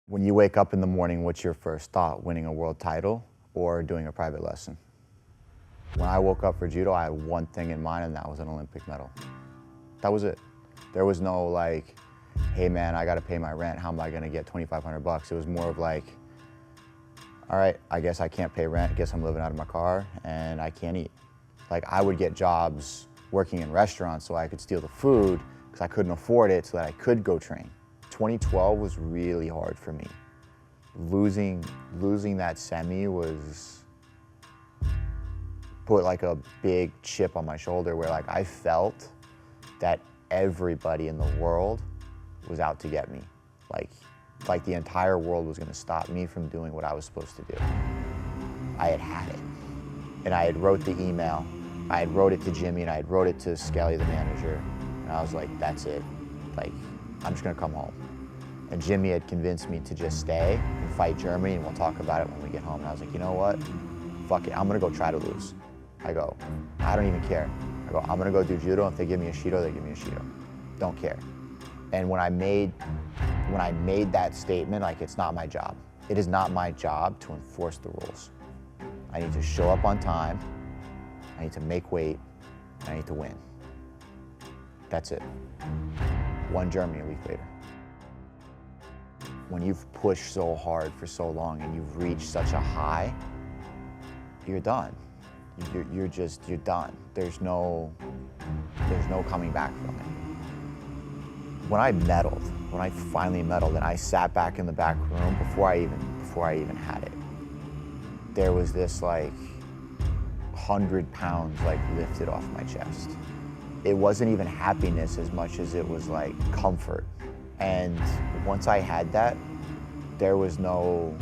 When you wake up in the morning, what's your first thought? Winning a world title or doing a private lesson? When I woke up for judo, I had one thing in mind, and that was an Olympic medal. That was it. There was no like, hey man, I gotta pay my rent. How am I gonna get 2,500 bucks? It was more of like, all right, I guess I can't pay rent. I guess I'm living out of my car and I can't eat. Like I would get jobs working in restaurants so I could steal the food because I couldn't afford it so that I could go train. 2012 was really hard for me. Losing that semi was put like a big chip on my shoulder where like I felt that everybody in the world was out to get me. Like the entire world was gonna stop me from doing what I was supposed to do. I had it. And I had wrote the email. I had wrote it to Jimmy and I had wrote it to Skelly, the manager. And I was like, that's it. Like, I'm just gonna come home. And Jimmy had convinced me to just stay and fight Germany and we'll talk about it when we get home. And I was like, you know what? Fuck it, I'm gonna go try to lose. I go, I don't even care. I go, I'm gonna go do judo. If they give me a Shido, they give me a Shido. Don't care. And when I made that statement, like it's not my job. It is not my job to enforce the rules. I need to show up on time. I need to make weight. And I need to win. That's it. Won Germany a week later. When you've pushed so hard for so long and you've reached such a high, you're done. You're done. There's no coming back from it. When I finally medaled and I sat back in the back room before I even had it, there was this like 100 pounds like lifted off my chest. It wasn't even happiness as much as it was like comfort. And once I had that, there was no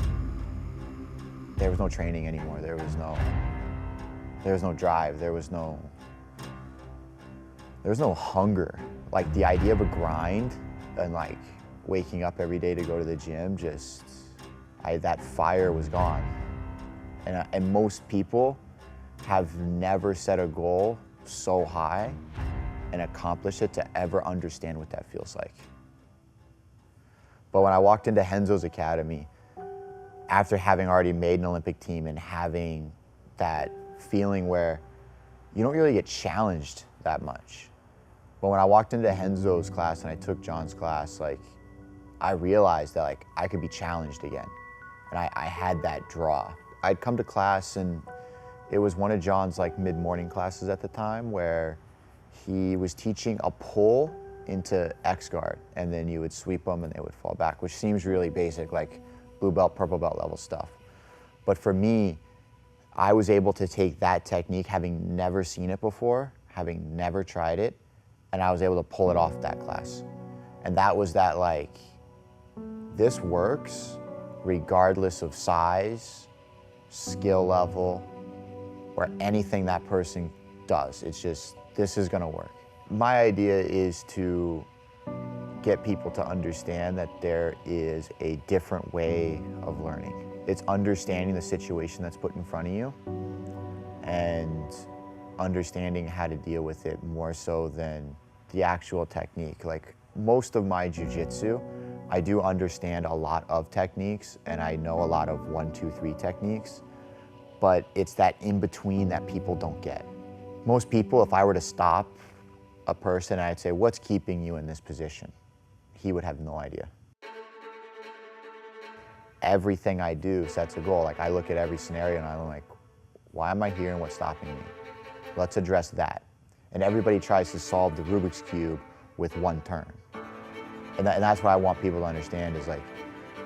training anymore. There was no drive. There was no hunger. Like the idea of a grind and like waking up every day to go to the gym, that fire was gone. And most people have never set a goal so high and accomplished it to ever understand what that feels like. But when I walked into Renzo's academy, after having already made an Olympic team and having that feeling where you don't really get challenged that much. But when I walked into Renzo's class and I took John's class, like I realized that like I could be challenged again. And I had that draw. I'd come to class and it was one of John's like mid-morning classes at the time where he was teaching a pull into X guard, and then you would sweep them and they would fall back, which seems really basic, like blue belt, purple belt level stuff. But for me, I was able to take that technique, having never seen it before, having never tried it, and I was able to pull it off that class. And that was that like, this works regardless of size, skill level, or anything that person does. It's just, this is gonna work. My idea is to get people to understand that there is a different way of learning. It's understanding the situation that's put in front of you and understanding how to deal with it more so than the actual technique. Like most of my jiu-jitsu, I do understand a lot of techniques and I know a lot of 1, 2, 3 techniques, but it's that in between that people don't get. Most people, if I were to stop a person and I'd say, what's keeping you in this position? He would have no idea. Everything I do sets a goal. Like I look at every scenario and I'm like, why am I here and what's stopping me? Let's address that. And everybody tries to solve the Rubik's Cube with one turn. And that's what I want people to understand is like,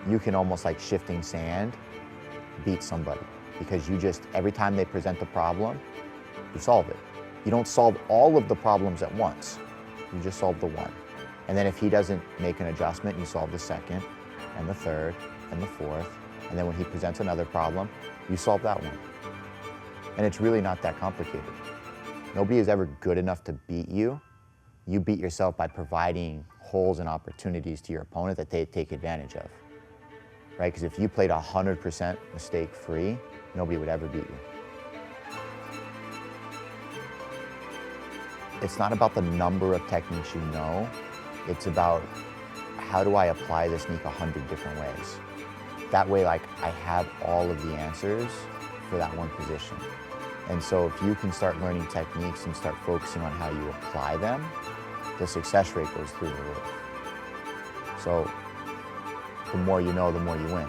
you can almost like shifting sand beat somebody because you just, every time they present the problem, you solve it. You don't solve all of the problems at once. You just solve the one. And then if he doesn't make an adjustment, you solve the second and the third and the fourth. And then when he presents another problem, you solve that one. And it's really not that complicated. Nobody is ever good enough to beat you. You beat yourself by providing holes and opportunities to your opponent that they take advantage of, right? Because if you played 100% mistake-free, nobody would ever beat you. It's not about the number of techniques you know, it's about how do I apply this technique 100 different ways. That way, like, I have all of the answers for that one position. And so if you can start learning techniques and start focusing on how you apply them, the success rate goes through the roof. So the more you know, the more you win.